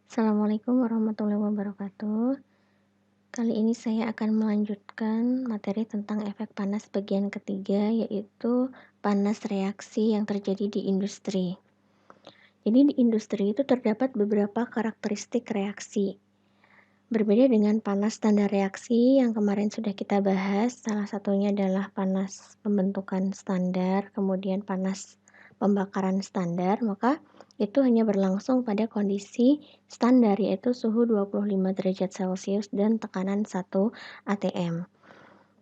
Assalamualaikum warahmatullahi wabarakatuh. Kali ini saya akan melanjutkan materi tentang efek panas bagian ketiga, yaitu panas reaksi yang terjadi di industri. Jadi di industri itu terdapat beberapa karakteristik reaksi. Berbeda dengan panas standar reaksi yang kemarin sudah kita bahas, salah satunya adalah panas pembentukan standar, kemudian panas pembakaran standar, maka itu hanya berlangsung pada kondisi standar, yaitu suhu 25 derajat Celcius dan tekanan 1 atm.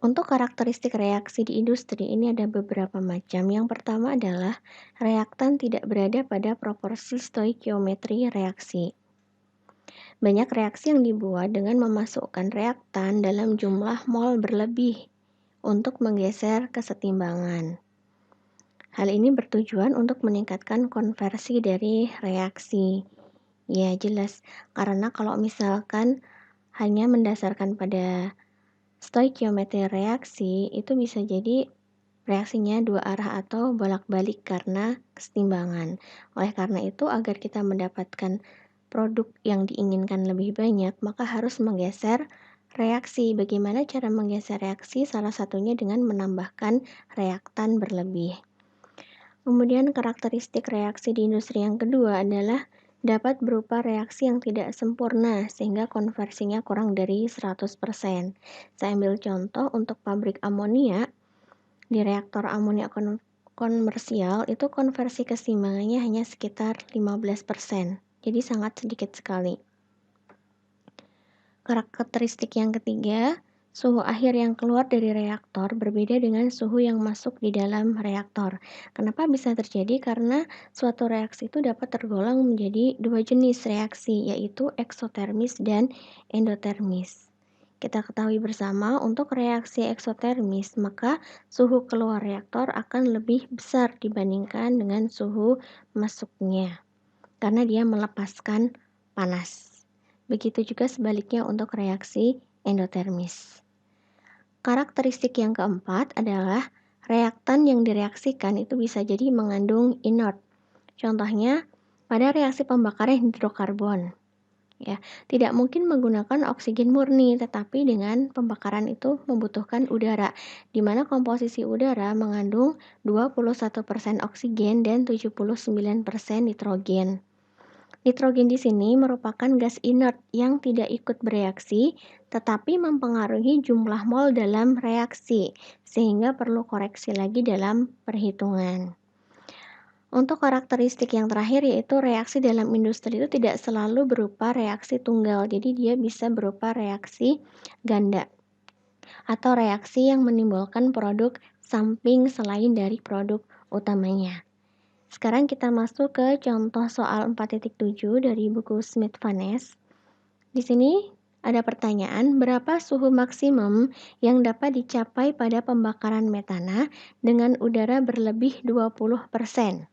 Untuk karakteristik reaksi di industri ini ada beberapa macam. Yang pertama adalah reaktan tidak berada pada proporsi stoikiometri reaksi. Banyak reaksi yang dibuat dengan memasukkan reaktan dalam jumlah mol berlebih untuk menggeser kesetimbangan. Hal ini bertujuan untuk meningkatkan konversi dari reaksi. Ya, jelas. Karena kalau misalkan hanya mendasarkan pada stoikiometri reaksi, itu bisa jadi reaksinya dua arah atau bolak-balik karena kesetimbangan. Oleh karena itu, agar kita mendapatkan produk yang diinginkan lebih banyak, maka harus menggeser reaksi. Bagaimana cara menggeser reaksi? Salah satunya dengan menambahkan reaktan berlebih. Kemudian karakteristik reaksi di industri yang kedua adalah dapat berupa reaksi yang tidak sempurna sehingga konversinya kurang dari 100%. Saya ambil contoh untuk pabrik amonia. Di reaktor amonia komersial itu konversi keseimbangannya hanya sekitar 15%. Jadi sangat sedikit sekali. Karakteristik yang ketiga, suhu akhir yang keluar dari reaktor berbeda dengan suhu yang masuk di dalam reaktor. Kenapa bisa terjadi? Karena suatu reaksi itu dapat tergolong menjadi dua jenis reaksi, yaitu eksotermis dan endotermis. Kita ketahui bersama, untuk reaksi eksotermis, maka suhu keluar reaktor akan lebih besar dibandingkan dengan suhu masuknya, karena dia melepaskan panas. Begitu juga sebaliknya untuk reaksi endotermis. Karakteristik yang keempat adalah reaktan yang direaksikan itu bisa jadi mengandung inert. Contohnya, pada reaksi pembakaran hidrokarbon. Ya, tidak mungkin menggunakan oksigen murni, tetapi dengan pembakaran itu membutuhkan udara, di mana komposisi udara mengandung 21% oksigen dan 79% nitrogen. Nitrogen di sini merupakan gas inert yang tidak ikut bereaksi, tetapi mempengaruhi jumlah mol dalam reaksi, sehingga perlu koreksi lagi dalam perhitungan. Untuk karakteristik yang terakhir yaitu reaksi dalam industri itu tidak selalu berupa reaksi tunggal, jadi dia bisa berupa reaksi ganda atau reaksi yang menimbulkan produk samping selain dari produk utamanya. Sekarang kita masuk ke contoh soal 4.7 dari buku Smith-Vanes. Di sini ada pertanyaan, berapa suhu maksimum yang dapat dicapai pada pembakaran metana dengan udara berlebih 20%?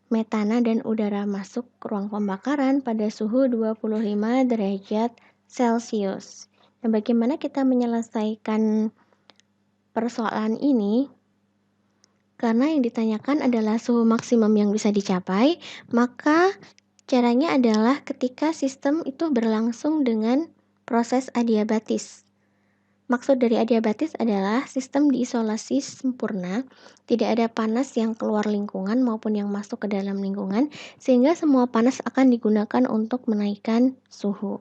Metana dan udara masuk ke ruang pembakaran pada suhu 25 derajat Celcius. Dan bagaimana kita menyelesaikan persoalan ini? Karena yang ditanyakan adalah suhu maksimum yang bisa dicapai, maka caranya adalah ketika sistem itu berlangsung dengan proses adiabatis. Maksud dari adiabatis adalah sistem diisolasi sempurna, tidak ada panas yang keluar lingkungan maupun yang masuk ke dalam lingkungan, sehingga semua panas akan digunakan untuk menaikkan suhu.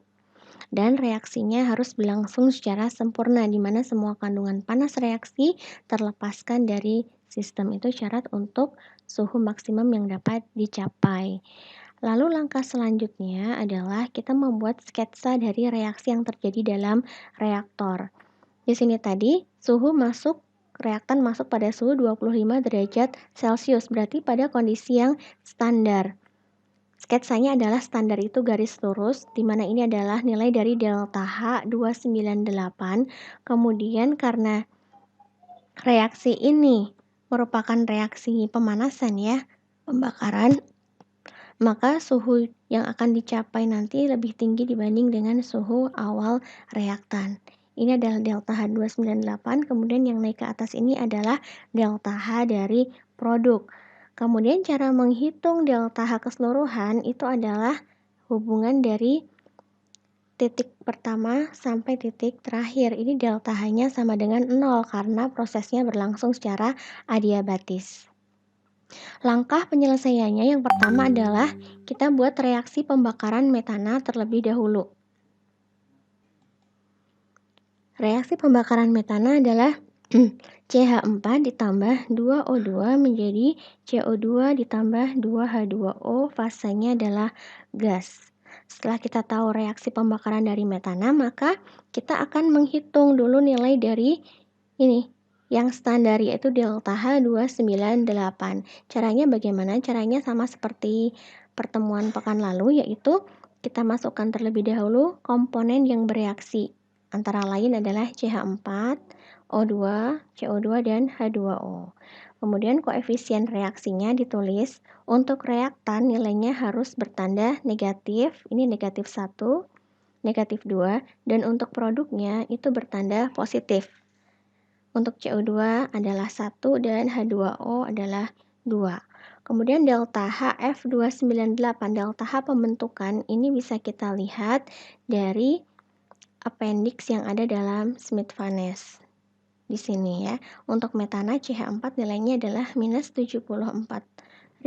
Dan reaksinya harus berlangsung secara sempurna, di mana semua kandungan panas reaksi terlepaskan dari sistem. Itu syarat untuk suhu maksimum yang dapat dicapai. Lalu langkah selanjutnya adalah kita membuat sketsa dari reaksi yang terjadi dalam reaktor. Di sini tadi reaktan masuk pada suhu 25 derajat Celcius, berarti pada kondisi yang standar. Sketsanya adalah standar itu garis lurus, di mana ini adalah nilai dari delta H 298. Kemudian karena reaksi ini merupakan reaksi pemanasan ya, pembakaran, maka suhu yang akan dicapai nanti lebih tinggi dibanding dengan suhu awal reaktan. Ini adalah delta H 298, kemudian yang naik ke atas ini adalah delta H dari produk. Kemudian cara menghitung delta H keseluruhan itu adalah hubungan dari titik pertama sampai titik terakhir. Ini delta H-nya sama dengan 0 karena prosesnya berlangsung secara adiabatis. Langkah penyelesaiannya yang pertama adalah kita buat reaksi pembakaran metana terlebih dahulu. Reaksi pembakaran metana adalah CH4 ditambah 2O2 menjadi CO2 ditambah 2H2O, fasenya adalah gas. Setelah kita tahu reaksi pembakaran dari metana, maka kita akan menghitung dulu nilai dari ini yang standar, yaitu delta H298. Caranya bagaimana? Caranya sama seperti pertemuan pekan lalu, yaitu kita masukkan terlebih dahulu komponen yang bereaksi. Antara lain adalah CH4, O2, CO2, dan H2O. Kemudian koefisien reaksinya ditulis. Untuk reaktan nilainya harus bertanda negatif, ini negatif 1, negatif 2, dan untuk produknya itu bertanda positif. Untuk CO2 adalah 1 dan H2O adalah 2. Kemudian delta HF298, delta H pembentukan ini bisa kita lihat dari appendix yang ada dalam Smith-Vaness. Di sini ya, untuk metana CH4 nilainya adalah minus 74.520.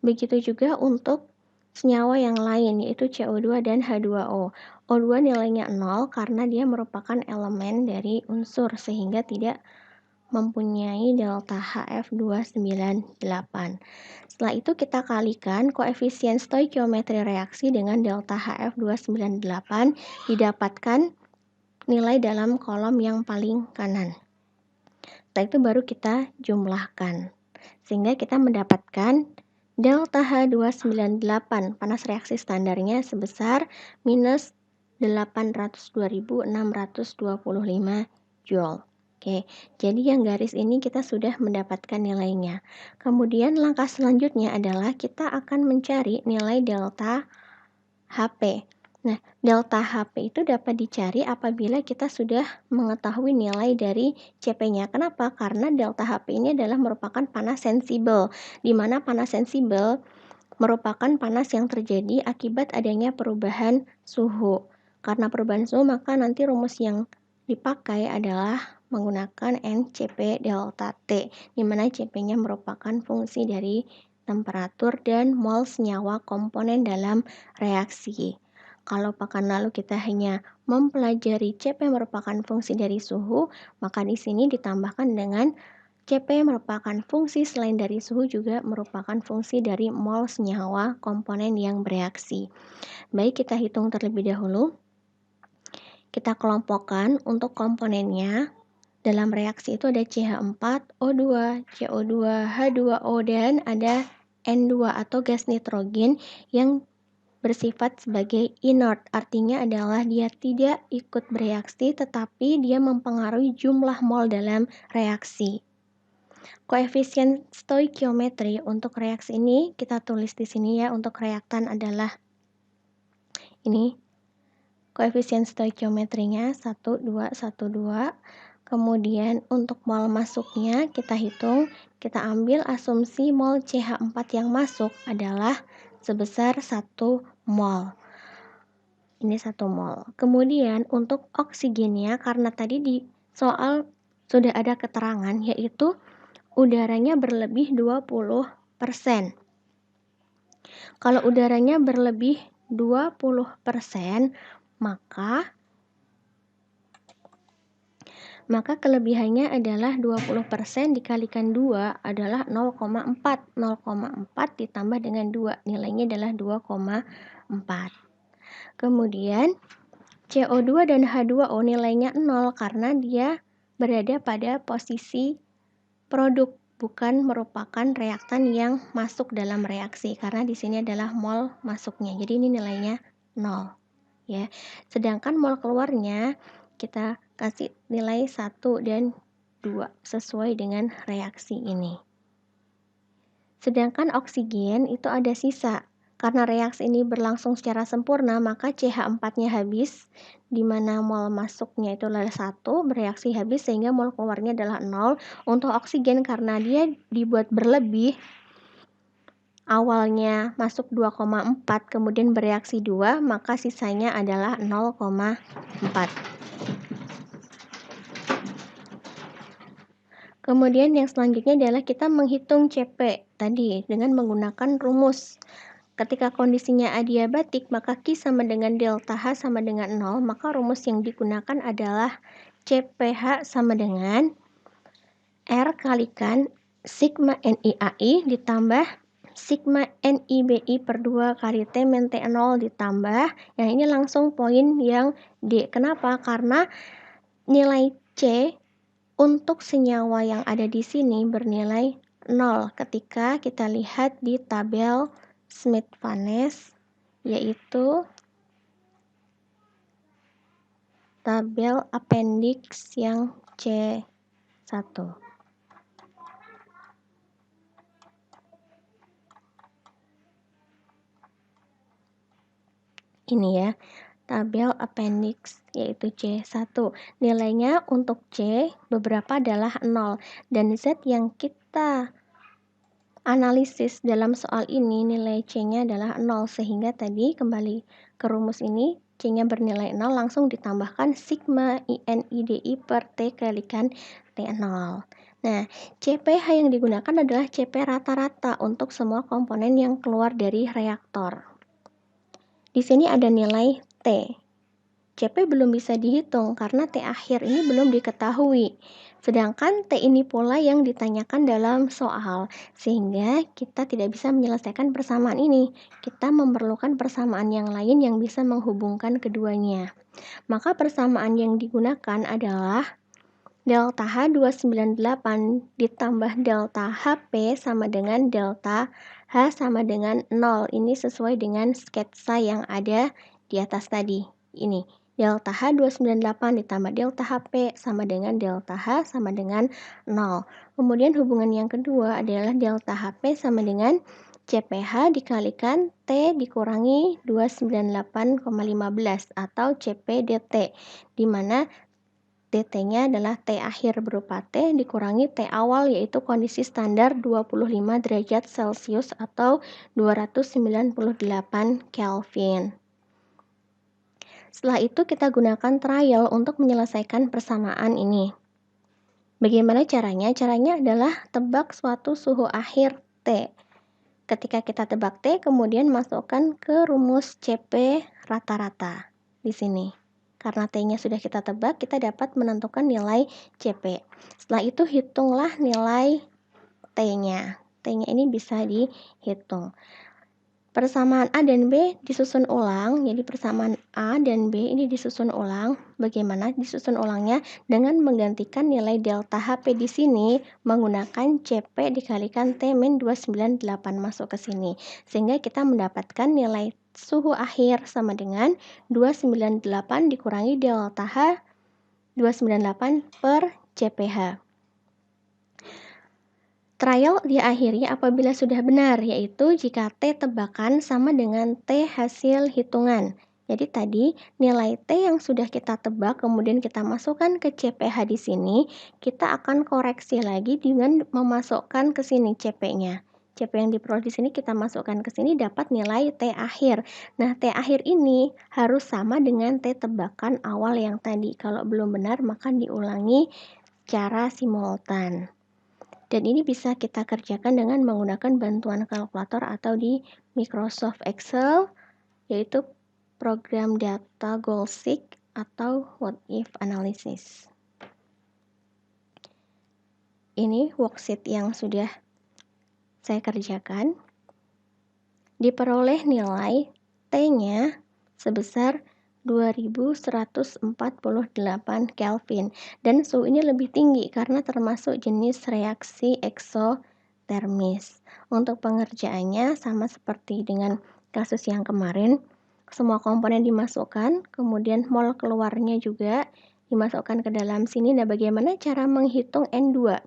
Begitu juga untuk senyawa yang lain, yaitu CO2 dan H2O. O2 nilainya 0 karena dia merupakan elemen dari unsur sehingga tidak mempunyai delta HF298. Setelah itu kita kalikan koefisien stoikiometri reaksi dengan delta HF298, didapatkan nilai dalam kolom yang paling kanan. Setelah itu baru kita jumlahkan, sehingga kita mendapatkan delta H298, panas reaksi standarnya sebesar minus 802.625 Joule. Oke, jadi yang garis ini kita sudah mendapatkan nilainya. Kemudian langkah selanjutnya adalah kita akan mencari nilai delta HP. Nah, delta HP itu dapat dicari apabila kita sudah mengetahui nilai dari CP-nya. Kenapa? Karena delta HP ini adalah merupakan panas sensibel, di mana panas sensibel merupakan panas yang terjadi akibat adanya perubahan suhu. Karena perubahan suhu, maka nanti rumus yang dipakai adalah menggunakan NCP delta T, di mana CP-nya merupakan fungsi dari temperatur dan mol senyawa komponen dalam reaksi. Kalau pekan lalu kita hanya mempelajari CP merupakan fungsi dari suhu, maka di sini ditambahkan dengan CP merupakan fungsi selain dari suhu juga merupakan fungsi dari mol senyawa komponen yang bereaksi. Baik, kita hitung terlebih dahulu. Kita kelompokkan untuk komponennya. Dalam reaksi itu ada CH4, O2, CO2, H2O, dan ada N2 atau gas nitrogen yang bersifat sebagai inert. Artinya adalah dia tidak ikut bereaksi tetapi dia mempengaruhi jumlah mol dalam reaksi. Koefisien stoikiometri untuk reaksi ini kita tulis di sini ya. Untuk reaktan adalah ini. Koefisien stoikiometrinya 1, 2, 1, 2. Kemudian untuk mol masuknya kita hitung, kita ambil asumsi mol CH4 yang masuk adalah sebesar 1 mol. Ini 1 mol. Kemudian untuk oksigennya, karena tadi di soal sudah ada keterangan, yaitu udaranya berlebih 20%. Kalau udaranya berlebih 20%, maka kelebihannya adalah 20% dikalikan 2 adalah 0,4. 0,4 ditambah dengan 2, nilainya adalah 2,4. Kemudian CO2 dan H2O nilainya 0 karena dia berada pada posisi produk, bukan merupakan reaktan yang masuk dalam reaksi, karena di sini adalah mol masuknya. Jadi ini nilainya 0 ya. Sedangkan mol keluarnya kita kasih nilai 1 dan 2 sesuai dengan reaksi ini. Sedangkan oksigen itu ada sisa. Karena reaksi ini berlangsung secara sempurna, maka CH4-nya habis, di mana mol masuknya itu adalah 1, bereaksi habis sehingga mol keluarnya adalah 0. Untuk oksigen karena dia dibuat berlebih, awalnya masuk 2,4 kemudian bereaksi 2, maka sisanya adalah 0,4. Kemudian yang selanjutnya adalah kita menghitung CP tadi dengan menggunakan rumus. Ketika kondisinya adiabatik, maka Q sama dengan delta H sama dengan 0, maka rumus yang digunakan adalah CPH sama dengan R kalikan sigma NIAI ditambah sigma NIBI per 2 kali T min T0 ditambah, yang ini langsung poin yang D. Kenapa? Karena nilai C untuk senyawa yang ada di sini bernilai 0 ketika kita lihat di tabel Smith-Vaness, yaitu tabel appendix yang C1. Ini ya, tabel appendix yaitu C1. Nilainya untuk C beberapa adalah 0 dan Z yang kita analisis dalam soal ini nilai C-nya adalah 0, sehingga tadi kembali ke rumus ini C-nya bernilai 0 langsung ditambahkan sigma INIDI per T kalikan T0. Nah, CPH yang digunakan adalah CP rata-rata untuk semua komponen yang keluar dari reaktor. Di sini ada nilai T. CP belum bisa dihitung karena T akhir ini belum diketahui. Sedangkan T ini pula yang ditanyakan dalam soal, sehingga kita tidak bisa menyelesaikan persamaan ini. Kita memerlukan persamaan yang lain yang bisa menghubungkan keduanya. Maka persamaan yang digunakan adalah delta H 298 ditambah delta HP sama dengan delta H sama dengan 0. Ini sesuai dengan sketsa yang ada di atas tadi. Ini delta H 298 ditambah delta HP sama dengan delta H sama dengan 0. Kemudian hubungan yang kedua adalah delta HP sama dengan CPH dikalikan T dikurangi 298,15 atau CP/DT, di mana DT-nya adalah T akhir berupa T dikurangi T awal yaitu kondisi standar 25 derajat Celcius atau 298 Kelvin. Setelah itu kita gunakan trial untuk menyelesaikan persamaan ini. Bagaimana caranya? Caranya adalah tebak suatu suhu akhir T. Ketika kita tebak T, kemudian masukkan ke rumus CP rata-rata di sini. Karena T-nya sudah kita tebak, kita dapat menentukan nilai CP. Setelah itu hitunglah nilai T-nya. T-nya ini bisa dihitung. Persamaan A dan B disusun ulang, jadi persamaan A dan B ini disusun ulang. Bagaimana disusun ulangnya? Dengan menggantikan nilai delta HP di sini menggunakan CP dikalikan T min 298 masuk ke sini. Sehingga kita mendapatkan nilai suhu akhir sama dengan 298 dikurangi delta H 298 per CPH. Trial diakhiri apabila sudah benar, yaitu jika T tebakan sama dengan T hasil hitungan. Jadi tadi nilai T yang sudah kita tebak kemudian kita masukkan ke CPH di sini, kita akan koreksi lagi dengan memasukkan ke sini CP-nya. CP yang diperoleh di sini kita masukkan ke sini dapat nilai T akhir. Nah, T akhir ini harus sama dengan T tebakan awal yang tadi. Kalau belum benar maka diulangi secara simultan. Dan ini bisa kita kerjakan dengan menggunakan bantuan kalkulator atau di Microsoft Excel, yaitu program data goal-seek atau what if analysis. Ini worksheet yang sudah saya kerjakan. Diperoleh nilai T-nya sebesar 2148 Kelvin dan suhu ini lebih tinggi karena termasuk jenis reaksi eksotermis. Untuk pengerjaannya sama seperti dengan kasus yang kemarin, semua komponen dimasukkan, kemudian mol keluarnya juga dimasukkan ke dalam sini. Nah, bagaimana cara menghitung N2?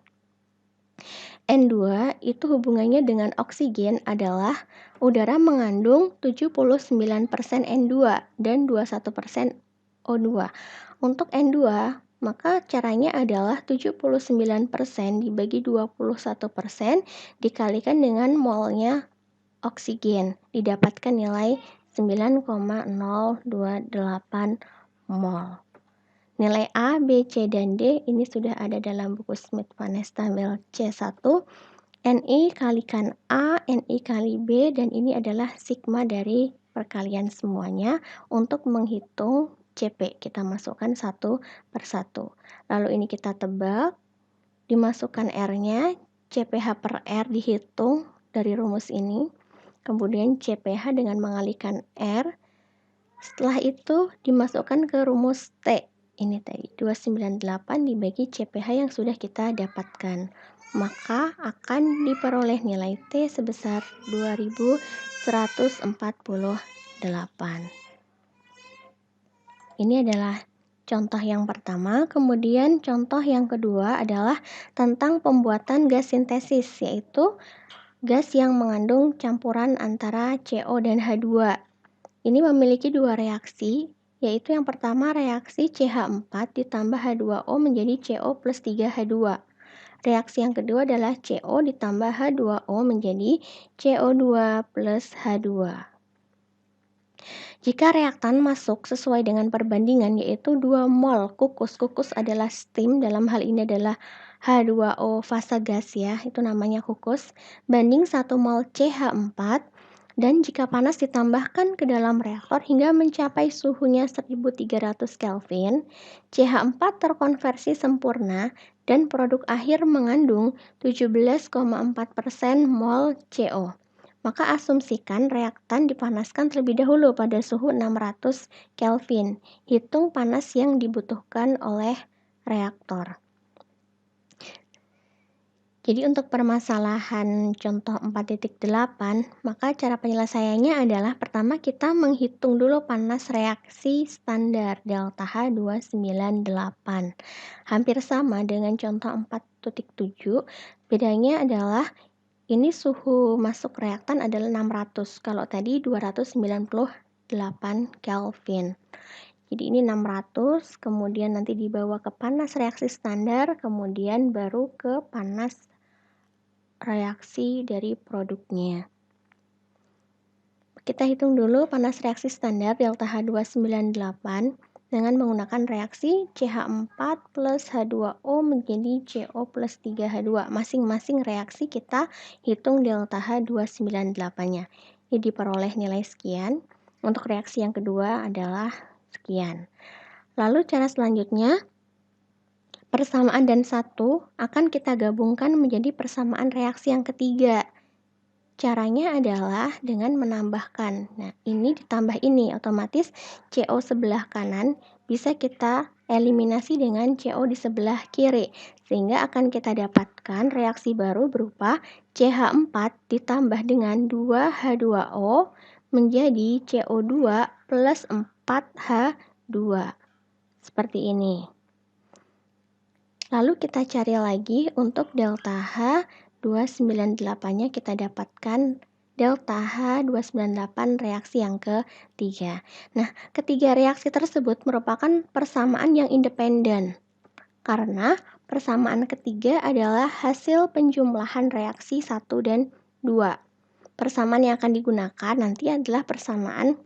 N2 itu hubungannya dengan oksigen adalah udara mengandung 79% N2 dan 21% O2. Untuk N2, maka caranya adalah 79% dibagi 21% dikalikan dengan molnya oksigen, didapatkan nilai 9,028 mol. Nilai A, B, C, dan D ini sudah ada dalam buku Smith-Vaness tabel C1. Ni kalikan A, Ni kali B, dan ini adalah sigma dari perkalian semuanya. Untuk menghitung Cp, kita masukkan satu per satu. Lalu ini kita tebak, dimasukkan R-nya, Cph per R dihitung dari rumus ini. Kemudian Cph dengan mengalihkan R. Setelah itu dimasukkan ke rumus T. Ini tadi 298 dibagi CPH yang sudah kita dapatkan. Maka akan diperoleh nilai T sebesar 2148. Ini adalah contoh yang pertama. Kemudian contoh yang kedua adalah tentang pembuatan gas sintesis, yaitu gas yang mengandung campuran antara CO dan H2. Ini memiliki dua reaksi, yaitu yang pertama reaksi CH4 ditambah H2O menjadi CO plus 3H2. Reaksi yang kedua adalah CO ditambah H2O menjadi CO2 plus H2. Jika reaktan masuk sesuai dengan perbandingan, yaitu 2 mol kukus adalah steam, dalam hal ini adalah H2O fase gas ya, itu namanya kukus, banding 1 mol CH4, dan jika panas ditambahkan ke dalam reaktor hingga mencapai suhunya 1300 Kelvin, CH4 terkonversi sempurna dan produk akhir mengandung 17,4% mol CO. Maka asumsikan reaktan dipanaskan terlebih dahulu pada suhu 600 Kelvin. Hitung panas yang dibutuhkan oleh reaktor. Jadi untuk permasalahan contoh 4.8, maka cara penyelesaiannya adalah pertama kita menghitung dulu panas reaksi standar delta H298. Hampir sama dengan contoh 4.7, bedanya adalah ini suhu masuk reaktan adalah 600, kalau tadi 298 Kelvin. Jadi ini 600, kemudian nanti dibawa ke panas reaksi standar, kemudian baru ke panas reaksi dari produknya. Kita hitung dulu panas reaksi standar delta H298 dengan menggunakan reaksi CH4 plus H2O menjadi CO plus 3H2. Masing-masing reaksi kita hitung delta H298-nya. Ini diperoleh nilai sekian. Untuk reaksi yang kedua adalah sekian. Lalu cara selanjutnya, persamaan dan satu akan kita gabungkan menjadi persamaan reaksi yang ketiga. Caranya adalah dengan menambahkan. Nah, ini ditambah ini, otomatis CO sebelah kanan bisa kita eliminasi dengan CO di sebelah kiri. Sehingga akan kita dapatkan reaksi baru berupa CH4 ditambah dengan 2H2O menjadi CO2 plus 4H2. Seperti ini. Lalu kita cari lagi untuk delta H298-nya kita dapatkan delta H298 reaksi yang ketiga. Nah, ketiga reaksi tersebut merupakan persamaan yang independen. Karena persamaan ketiga adalah hasil penjumlahan reaksi 1 dan 2. Persamaan yang akan digunakan nanti adalah persamaan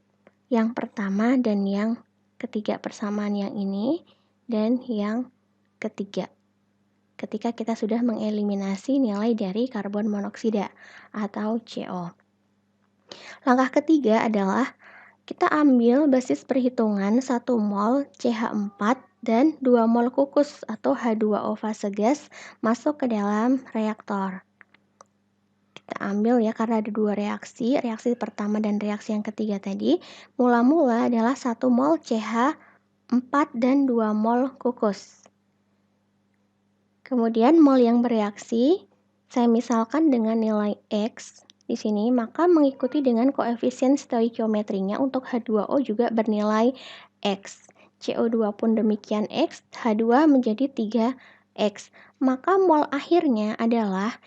yang pertama dan yang ketiga, persamaan yang ini dan yang ketiga. Ketika kita sudah mengeliminasi nilai dari karbon monoksida atau CO. Langkah ketiga adalah kita ambil basis perhitungan 1 mol CH4 dan 2 mol kukus atau H2O fase gas masuk ke dalam reaktor. Kita ambil ya, karena ada dua reaksi pertama dan reaksi yang ketiga tadi. Mula-mula adalah 1 mol CH4 dan 2 mol kukus. Kemudian mol yang bereaksi, saya misalkan dengan nilai X di sini, maka mengikuti dengan koefisien stoikiometrinya untuk H2O juga bernilai X. CO2 pun demikian X, H2 menjadi 3X. Maka mol akhirnya adalah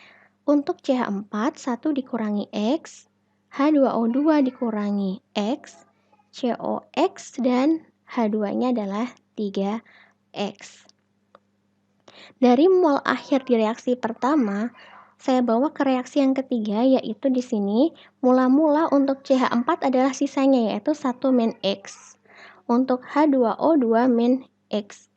untuk CH4, 1 dikurangi X, H2O2 dikurangi X, COX, dan H2-nya adalah 3X. Dari mol akhir di reaksi pertama, Saya bawa ke reaksi yang ketiga, yaitu di sini mula-mula untuk CH4 adalah sisanya, yaitu 1-X. Untuk H2O2- X.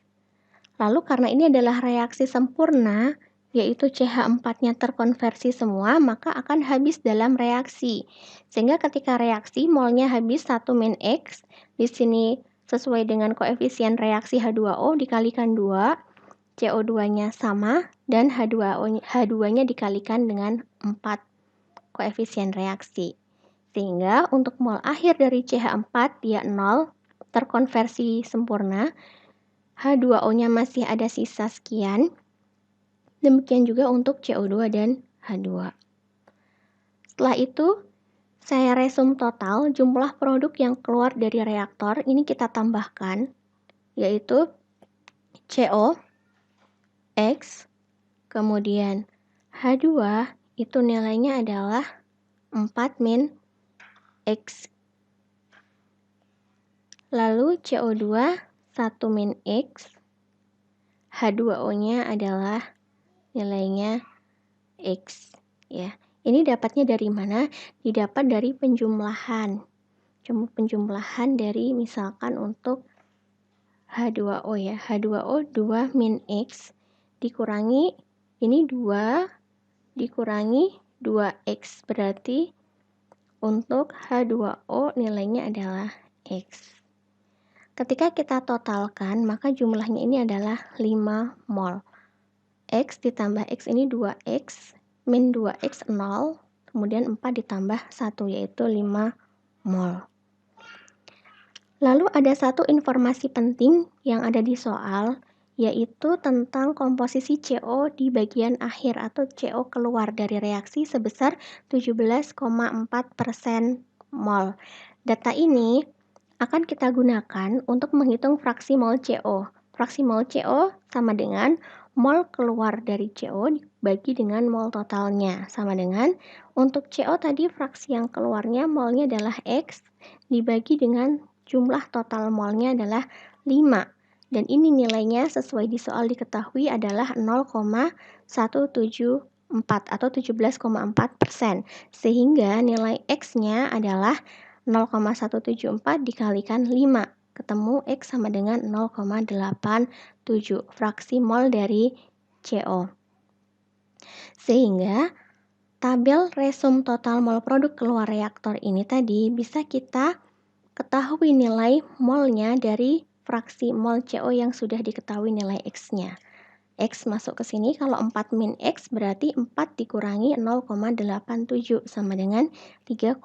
Lalu karena ini adalah reaksi sempurna, yaitu CH4-nya terkonversi semua, maka akan habis dalam reaksi. Sehingga ketika reaksi molnya habis 1-X, di sini sesuai dengan koefisien reaksi H2O dikalikan 2, CO2-nya sama, dan H2-nya dikalikan dengan 4 koefisien reaksi. Sehingga untuk mol akhir dari CH4 dia 0, terkonversi sempurna, H2O-nya masih ada sisa sekian, demikian juga untuk CO2 dan H2. Setelah itu, saya resum total jumlah produk yang keluar dari reaktor, ini kita tambahkan, yaitu CO, X, kemudian H2 itu nilainya adalah 4-X. Lalu CO2 1-X, H2O-nya adalah nilainya X ya. Ini dapatnya dari mana? Didapat dari penjumlahan. Penjumlahan dari misalkan untuk H2O ya. H2O 2-X dikurangi ini 2 dikurangi 2X, berarti untuk H2O nilainya adalah X. Ketika kita totalkan, maka jumlahnya ini adalah 5 mol. X ditambah X ini 2X, min 2X 0, kemudian 4 ditambah 1 yaitu 5 mol. Lalu ada satu informasi penting yang ada di soal, yaitu tentang komposisi CO di bagian akhir atau CO keluar dari reaksi sebesar 17,4% mol. Data ini akan kita gunakan untuk menghitung fraksi mol CO. Fraksi mol CO sama dengan mol keluar dari CO dibagi dengan mol totalnya. Sama dengan untuk CO tadi fraksi yang keluarnya molnya adalah X dibagi dengan jumlah total molnya adalah 5. Dan ini nilainya sesuai di soal diketahui adalah 0,174 atau 17,4%. Sehingga nilai X-nya adalah 0,174 dikalikan 5. Ketemu X sama dengan 0,87 fraksi mol dari CO. Sehingga tabel resum total mol produk keluar reaktor ini tadi bisa kita ketahui nilai molnya dari fraksi mol CO yang sudah diketahui nilai X-nya. X masuk ke sini, kalau 4-X berarti 4 dikurangi 0,87 sama dengan 3,13.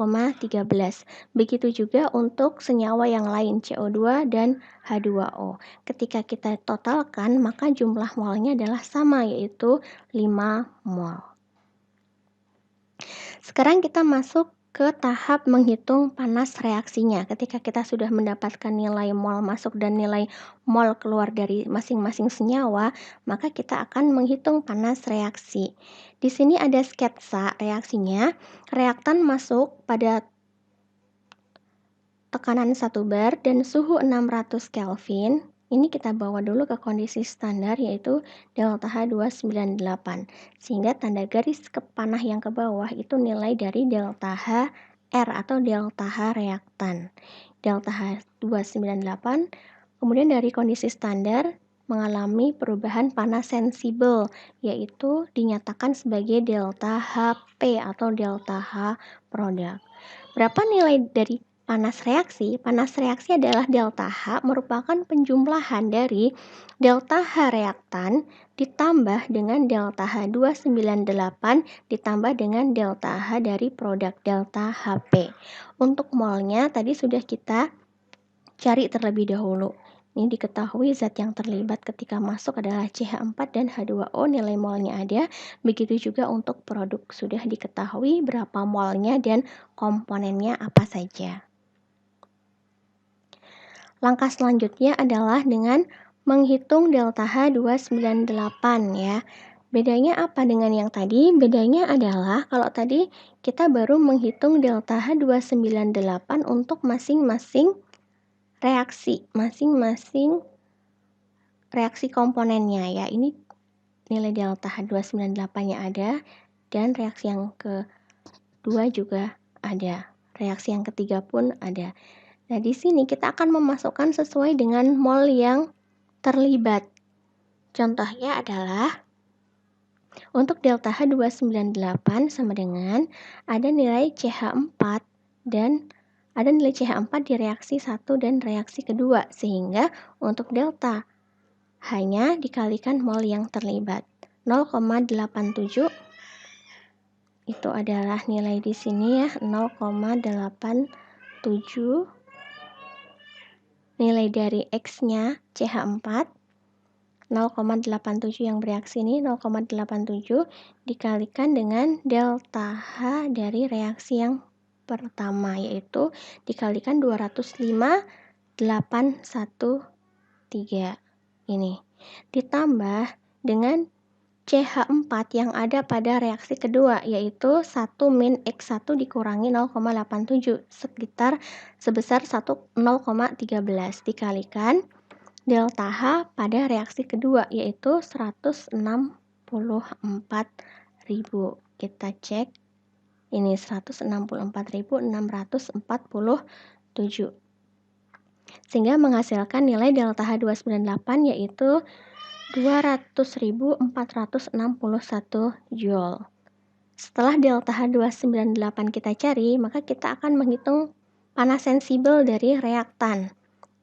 Begitu juga untuk senyawa yang lain CO2 dan H2O. Ketika kita totalkan, maka jumlah molnya adalah sama yaitu 5 mol. Sekarang kita masuk ke tahap menghitung panas reaksinya. Ketika kita sudah mendapatkan nilai mol masuk dan nilai mol keluar dari masing-masing senyawa, maka kita akan menghitung panas reaksi. Di sini ada sketsa reaksinya. Reaktan masuk pada tekanan 1 bar dan suhu 600 Kelvin. Ini kita bawa dulu ke kondisi standar yaitu delta H298. Sehingga tanda garis panah yang ke bawah itu nilai dari delta H R atau delta H reaktan. Delta H298 kemudian dari kondisi standar mengalami perubahan panas sensibel yaitu dinyatakan sebagai delta HP atau delta H produk. Berapa nilai dari panas reaksi? Panas reaksi adalah delta H merupakan penjumlahan dari delta H reaktan ditambah dengan delta H298 ditambah dengan delta H dari produk delta HP. Untuk molnya tadi sudah kita cari terlebih dahulu. Ini diketahui zat yang terlibat ketika masuk adalah CH4 dan H2O, nilai molnya ada. Begitu juga untuk produk sudah diketahui berapa molnya dan komponennya apa saja. Langkah selanjutnya adalah dengan menghitung delta H298 ya. Bedanya apa dengan yang tadi? Bedanya adalah kalau tadi kita baru menghitung delta H298 untuk masing-masing reaksi, masing-masing reaksi komponennya ya. Ini nilai delta H298-nya ada. dan reaksi yang kedua juga ada. Reaksi yang ketiga pun ada. Nah, di sini kita akan memasukkan sesuai dengan mol yang terlibat. Contohnya adalah untuk delta H298 sama dengan ada nilai CH4 dan ada nilai CH4 di reaksi 1 dan reaksi kedua, sehingga untuk delta hanya dikalikan mol yang terlibat. 0,87 itu adalah nilai di sini ya, 0,87 nilai dari X-nya CH4, 0,87 yang bereaksi ini 0,87 dikalikan dengan delta H dari reaksi yang pertama, yaitu dikalikan 205,813 ini ditambah dengan CH4 yang ada pada reaksi kedua, yaitu 1 min X1 dikurangi 0,87 sebesar 0,13 dikalikan delta H pada reaksi kedua, yaitu 164.000. Kita cek ini 164.647, sehingga menghasilkan nilai delta H298 yaitu 200.461 joule. Setelah delta H298 kita cari, maka kita akan menghitung panas sensibel dari reaktan.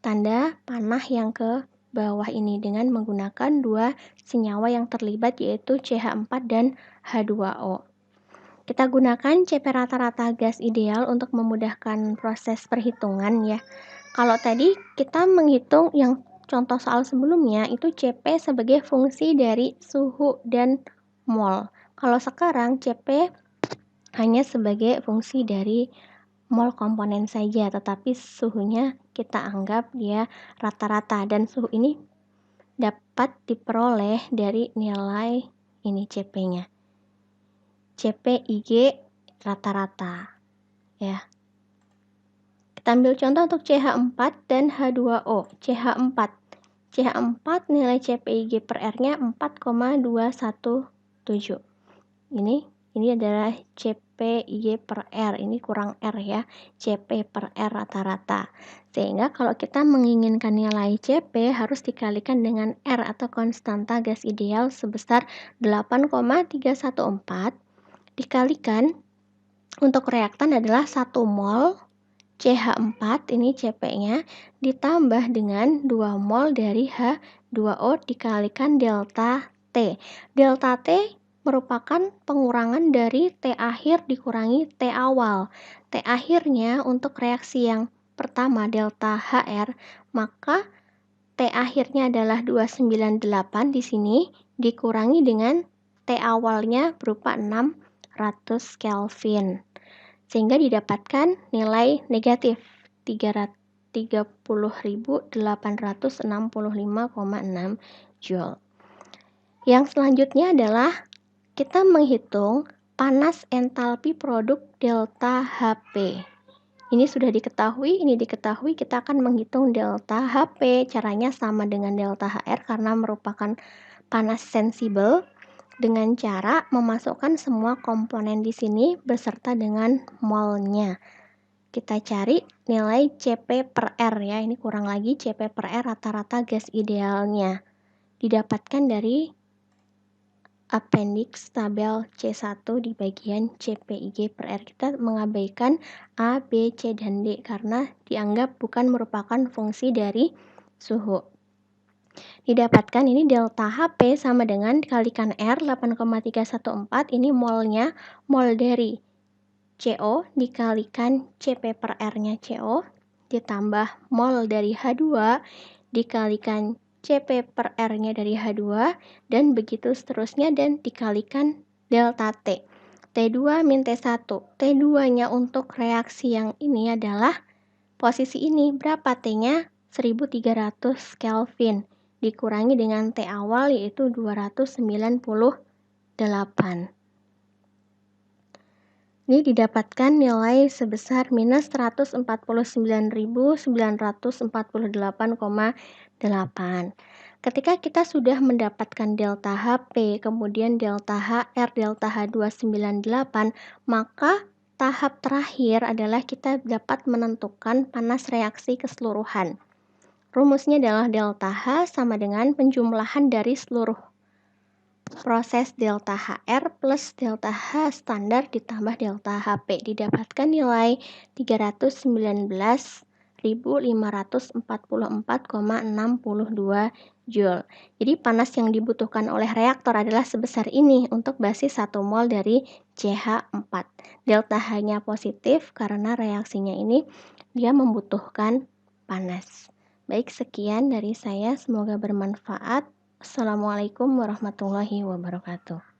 Tanda panah yang ke bawah ini dengan menggunakan dua senyawa yang terlibat, yaitu CH4 dan H2O. Kita gunakan CP rata-rata gas ideal untuk memudahkan proses perhitungan ya. Kalau tadi kita menghitung yang contoh soal sebelumnya itu CP sebagai fungsi dari suhu dan mol. Kalau sekarang CP hanya sebagai fungsi dari mol komponen saja, tetapi suhunya kita anggap dia rata-rata, dan suhu ini dapat diperoleh dari nilai ini CP-nya. CP/IG rata-rata ya. Kita ambil contoh untuk CH4 dan H2O. CH4 nilai CP/IG per R-nya 4,217. Ini adalah CP/IG per R, ini kurang R ya, CP per R rata-rata. Sehingga kalau kita menginginkan nilai CP harus dikalikan dengan R atau konstanta gas ideal sebesar 8,314 dikalikan untuk reaktan adalah 1 mol CH4, ini CP-nya, ditambah dengan 2 mol dari H2O dikalikan delta T. Delta T merupakan pengurangan dari T akhir dikurangi T awal. T akhirnya untuk reaksi yang pertama delta HR, maka T akhirnya adalah 298 di sini dikurangi dengan T awalnya berupa 600 Kelvin, sehingga didapatkan nilai negatif 30.865,6 joule. Yang selanjutnya adalah kita menghitung panas entalpi produk delta HP. Ini sudah diketahui, kita akan menghitung delta HP. Caranya sama dengan delta HR karena merupakan panas sensibel, dengan cara memasukkan semua komponen di sini beserta dengan molnya. Kita cari nilai CP per R ya, ini kurang lagi CP per R rata-rata gas idealnya. Didapatkan dari appendix tabel C1 di bagian CP/IG per R. Kita mengabaikan A, B, C, dan D karena dianggap bukan merupakan fungsi dari suhu. Didapatkan ini delta HP sama dengan dikalikan R 8,314, ini molnya, mol dari CO dikalikan CP per R-nya CO, ditambah mol dari H2 dikalikan CP per R-nya dari H2, dan begitu seterusnya, dan dikalikan delta T. T2 min T1. T2-nya untuk reaksi yang ini adalah posisi ini, berapa T-nya? 1300 Kelvin. Dikurangi dengan T awal yaitu 298. Ini didapatkan nilai sebesar minus 149.948,8. Ketika kita sudah mendapatkan delta Hp, kemudian delta Hr, delta H298, maka tahap terakhir adalah kita dapat menentukan panas reaksi keseluruhan. Rumusnya adalah delta H sama dengan penjumlahan dari seluruh proses delta Hr plus delta H standar ditambah delta Hp, didapatkan nilai 319.544,62 Joule. Jadi panas yang dibutuhkan oleh reaktor adalah sebesar ini untuk basis 1 mol dari CH4. Delta H-nya positif karena reaksinya ini dia membutuhkan panas. Baik, sekian dari saya, semoga bermanfaat. Assalamualaikum warahmatullahi wabarakatuh.